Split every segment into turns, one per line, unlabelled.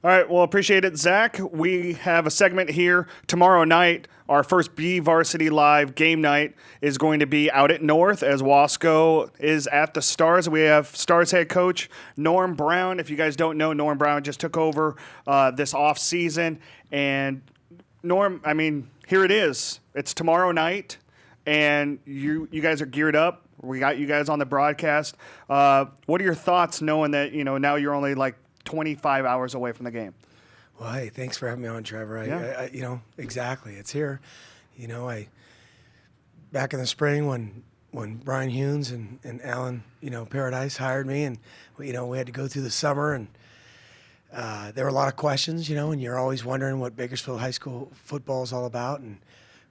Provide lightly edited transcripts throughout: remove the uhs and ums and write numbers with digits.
All right, well, appreciate it, Zach. We have a segment here tomorrow night. Our first BVarsity Live game night is going to be out at North as Wasco is at the Stars. We have Stars head coach Norm Brown. If you guys don't know, Norm Brown just took over this off season. And Norm, I mean, here it is. It's tomorrow night, and you guys are geared up. We got you guys on the broadcast. What are your thoughts knowing that, now you're only like 25 hours away from the game?
Well, hey, thanks for having me on, Trevor. Exactly. It's here. Back in the spring when Brian Hunes and Alan, Paradise hired me, and we had to go through the summer, and there were a lot of questions, and you're always wondering what Bakersfield High School football is all about, and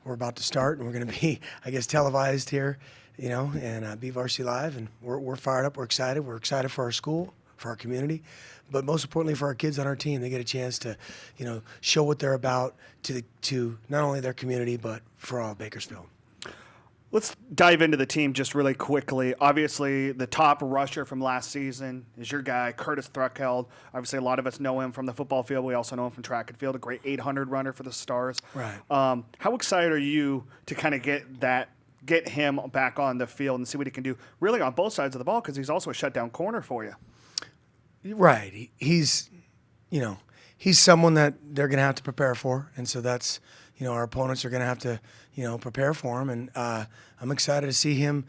we're about to start, and we're going to be, I guess, televised here, and be Varsity Live, and we're fired up. We're excited. We're excited for our school, for our community, but most importantly for our kids on our team. They get a chance to, show what they're about to not only their community but for all of Bakersfield.
Let's dive into the team just really quickly. Obviously, the top rusher from last season is your guy, Curtis Thruckeld. Obviously, a lot of us know him from the football field. We also know him from track and field, a great 800 runner for the Stars.
Right.
How excited are you to kind of get him back on the field and see what he can do really on both sides of the ball, because he's also a shutdown corner for you?
Right. He's someone that they're going to have to prepare for. And so that's, our opponents are going to have to, prepare for him. And I'm excited to see him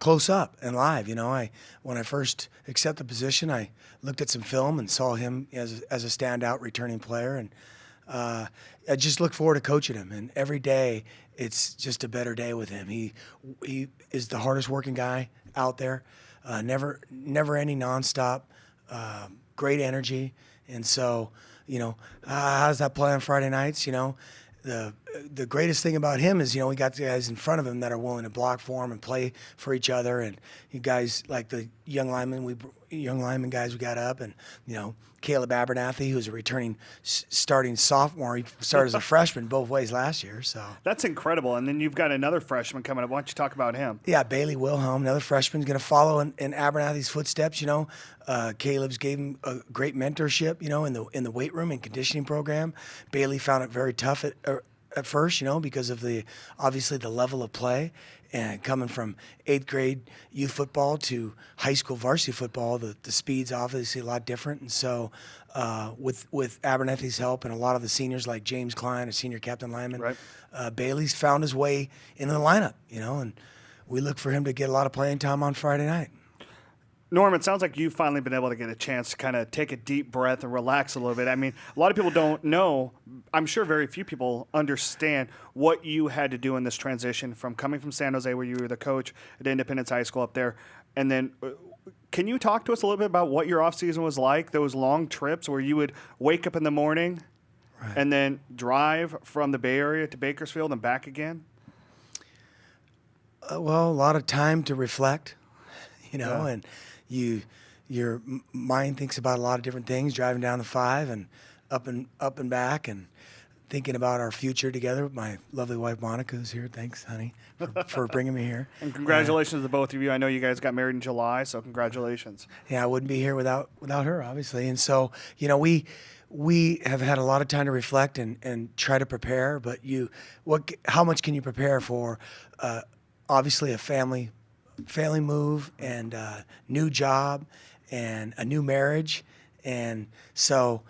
close up and live. When I first accepted the position, I looked at some film and saw him as a standout returning player. And I just look forward to coaching him. And every day it's just a better day with him. He is the hardest working guy out there. Never any nonstop. Great energy, and so how does that play on Friday nights? The greatest thing about him is we got the guys in front of him that are willing to block for him and play for each other, and you guys like the young lineman guys we got up, and Caleb Abernathy, who's a returning starting sophomore. He started as a freshman both ways last year, so
that's incredible. And then you've got another freshman coming up. Why don't you talk about him?
Yeah, Bailey Wilhelm, another freshman, going to follow in Abernathy's footsteps. Caleb's gave him a great mentorship, in the weight room and conditioning program. Bailey found it very tough at first, because of obviously the level of play, and coming from 8th grade youth football to high school varsity football, the speed's obviously a lot different. And so with Abernathy's help and a lot of the seniors like James Klein, a senior captain lineman,
right.
Bailey's found his way into the lineup, and we look for him to get a lot of playing time on Friday night.
Norm, it sounds like you've finally been able to get a chance to kind of take a deep breath and relax a little bit. I mean, a lot of people don't know. I'm sure very few people understand what you had to do in this transition from coming from San Jose, where you were the coach at Independence High School up there. And then can you talk to us a little bit about what your offseason was like, those long trips where you would wake up in the morning
right.
and then drive from the Bay Area to Bakersfield and back again?
Well, a lot of time to reflect,
Yeah.
and your mind thinks about a lot of different things, driving down the 5 and up and back, and thinking about our future together with my lovely wife Monica, who's here. Thanks, honey, for bringing me here.
And congratulations to both of you. I know you guys got married in July, so congratulations.
Yeah, I wouldn't be here without her, obviously. And so, we have had a lot of time to reflect and try to prepare. But how much can you prepare for? Obviously, a family move and a new job and a new marriage. And so,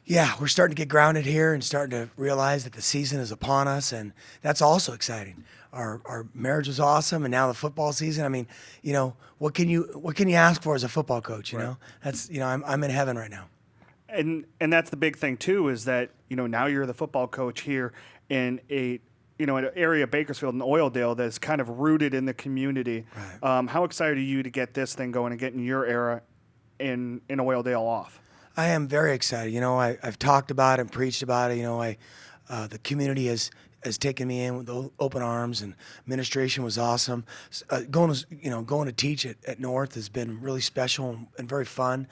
yeah, we're starting to get grounded here and starting to realize that the season is upon us, and that's also exciting. Our marriage was awesome, and now the football season. I mean, what can you ask for as a football coach?
Right.
That's I'm in heaven right now.
And that's the big thing too, is that now you're the football coach here in an area of Bakersfield and Oildale that's kind of rooted in the community.
Right.
How excited are you to get this thing going and getting your era in Oildale off?
I am very excited. I've talked about it and preached about it. The community has taken me in with open arms, and administration was awesome. Going to teach at North has been really special and very fun.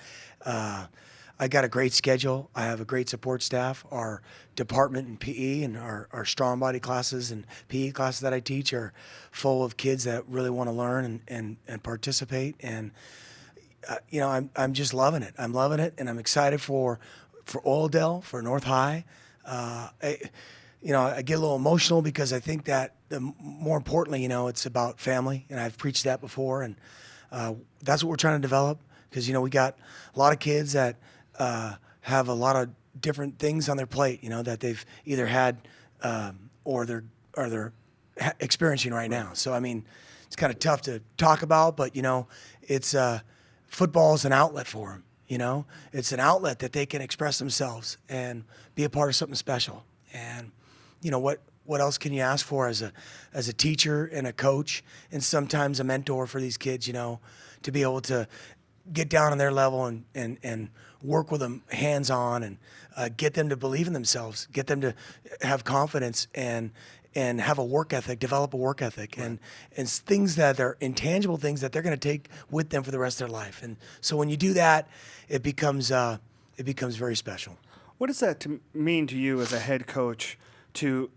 I got a great schedule. I have a great support staff. Our department in PE and our strong body classes and PE classes that I teach are full of kids that really want to learn and participate. And I'm just loving it. I'm loving it, and I'm excited for for Oildale, for North High. I get a little emotional because I think that more importantly, it's about family, and I've preached that before, and that's what we're trying to develop. Because we got a lot of kids that have a lot of different things on their plate, that they've either had or they're experiencing right now. So I mean, it's kind of tough to talk about, but it's football is an outlet for them. It's an outlet that they can express themselves and be a part of something special. And what else can you ask for as a teacher and a coach and sometimes a mentor for these kids? To be able to get down on their level and work with them hands on and get them to believe in themselves, get them to have confidence and have a work ethic, develop a work ethic, right. and things that are intangible things that they're going to take with them for the rest of their life. And so when you do that, it becomes very special.
What does that mean to you as a head coach to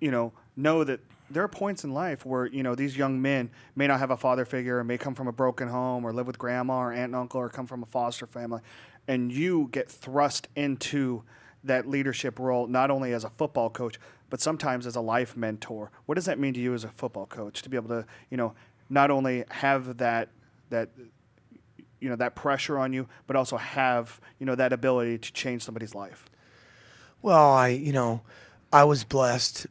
know that there are points in life where these young men may not have a father figure, or may come from a broken home, or live with grandma or aunt and uncle, or come from a foster family, and you get thrust into that leadership role, not only as a football coach, but sometimes as a life mentor. What does that mean to you as a football coach to be able to, not only have that pressure on you, but also have, that ability to change somebody's life?
Well, I was blessed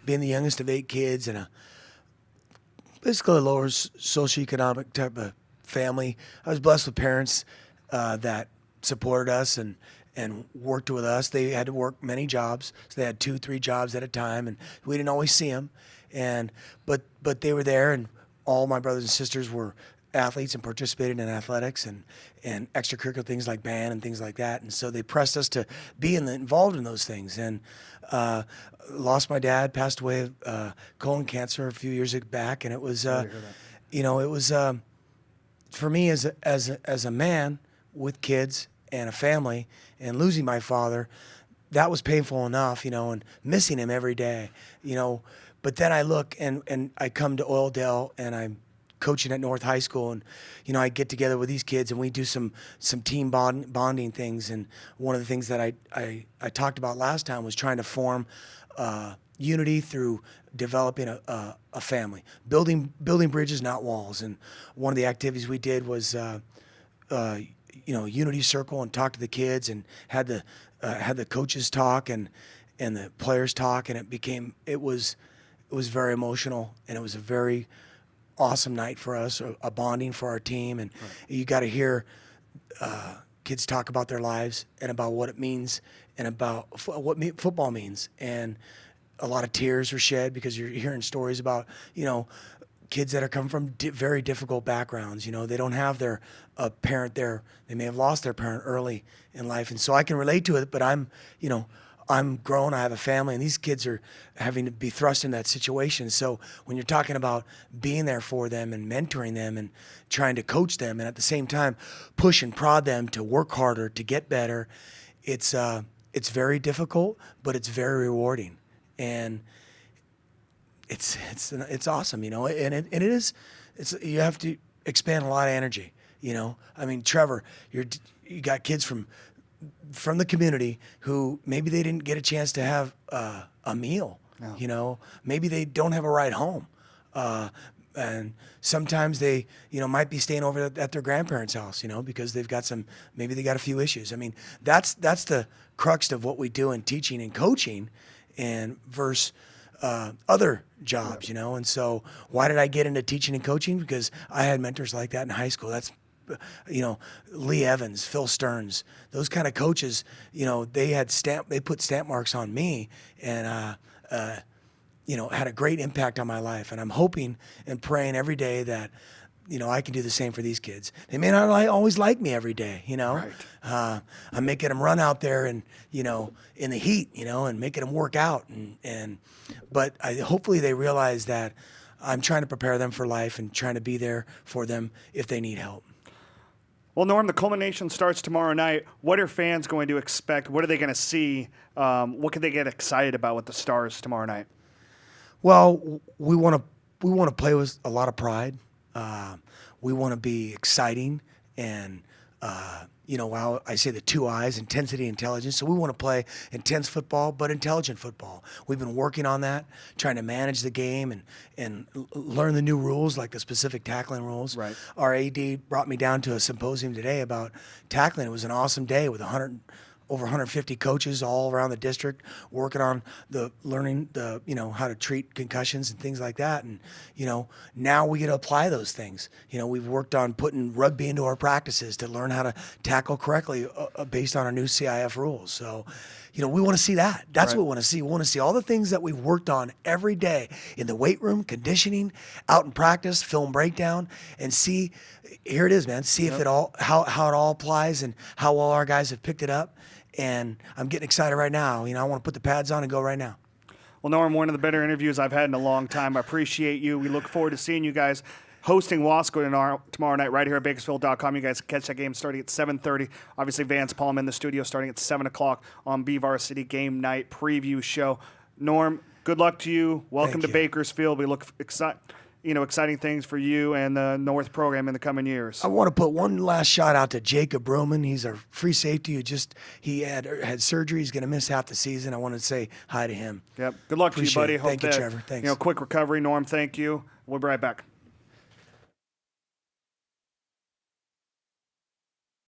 being the youngest of 8 kids in basically a lower socioeconomic type of family. I was blessed with parents that supported us and worked with us. They had to work many jobs, so they had 2-3 jobs at a time, and we didn't always see them. But they were there, and all my brothers and sisters were athletes and participated in athletics and extracurricular things like band and things like that. And so they pressed us to be involved in those things. And lost my dad, passed away of colon cancer a few years back, and it was for me as a man with kids and a family and losing my father, that was painful enough, and missing him every day, But then I look and I come to Oildale and I'm coaching at North High School, and I get together with these kids and we do some team bonding things. And one of the things that I talked about last time was trying to form unity through developing a family, building bridges, not walls. And one of the activities we did was unity circle and talk to the kids, and had the coaches talk and the players talk, and it was very emotional, and it was a very awesome night for us, a bonding for our team. And right. You got to hear kids talk about their lives and about what it means and about what football means. And a lot of tears were shed because you're hearing stories about, kids that are coming from very difficult backgrounds. They don't have their parent there. They may have lost their parent early in life. And so I can relate to it, but I'm grown, I have a family, and these kids are having to be thrust in that situation. So when you're talking about being there for them and mentoring them and trying to coach them, and at the same time push and prod them to work harder, to get better, it's very difficult, but it's very rewarding. And it's awesome, and it is. You have to expand a lot of energy, I mean, Trevor, you got kids from the community who maybe they didn't get a chance to have a meal. No. Maybe they don't have a ride home, and sometimes they might be staying over at their grandparents' house, because they've got maybe they got a few issues. I mean, that's the crux of what we do in teaching and coaching, and versus other jobs, And so why did I get into teaching and coaching? Because I had mentors like that in high school. That's Lee Evans, Phil Stearns, those kind of coaches, they put stamp marks on me, and had a great impact on my life. And I'm hoping and praying every day that I can do the same for these kids. They may not always like me every day, Right. I'm making them run out there and in the heat, and making them work out, but hopefully they realize that I'm trying to prepare them for life and trying to be there for them if they need help.
Well, Norm, the culmination starts tomorrow night. What are fans going to expect? What are they going to see? What can they get excited about with the Stars tomorrow night?
Well, we want to play with a lot of pride. We want to be exciting and While I say the two I's, intensity, intelligence. So we want to play intense football, but intelligent football. We've been working on that, trying to manage the game and learn the new rules, like the specific tackling rules.
Right.
Our AD brought me down to a symposium today about tackling. It was an awesome day with over 150 coaches all around the district working on learning how to treat concussions and things like that. And, now we get to apply those things. We've worked on putting rugby into our practices to learn how to tackle correctly based on our new CIF rules. So, we want to see that. That's
Right.
what we want to see. We want to see all the things that we've worked on every day in the weight room, conditioning, out in practice, film breakdown, and see, here it is, man. See if how it all applies and how well our guys have picked it up. And I'm getting excited right now. I want to put the pads on and go right now.
Well, Norm, one of the better interviews I've had in a long time. I appreciate you. We look forward to seeing you guys hosting Wasco tomorrow night right here at Bakersfield.com. You guys can catch that game starting at 7:30. Obviously, Vance Palm in the studio starting at 7 o'clock on BVarsity Game Night Preview Show. Norm, good luck to you. Welcome
Thank
to
you.
Bakersfield. We look exciting things for you and the North program in the coming years.
I want to put one last shout out to Jacob Broman. He's our free safety he had surgery. He's going to miss half the season. I want to say hi to him.
Yep. Good luck to you,
Appreciate
buddy.
it. Thank you, Trevor. Thanks.
Quick recovery. Norm, thank you. We'll be right back.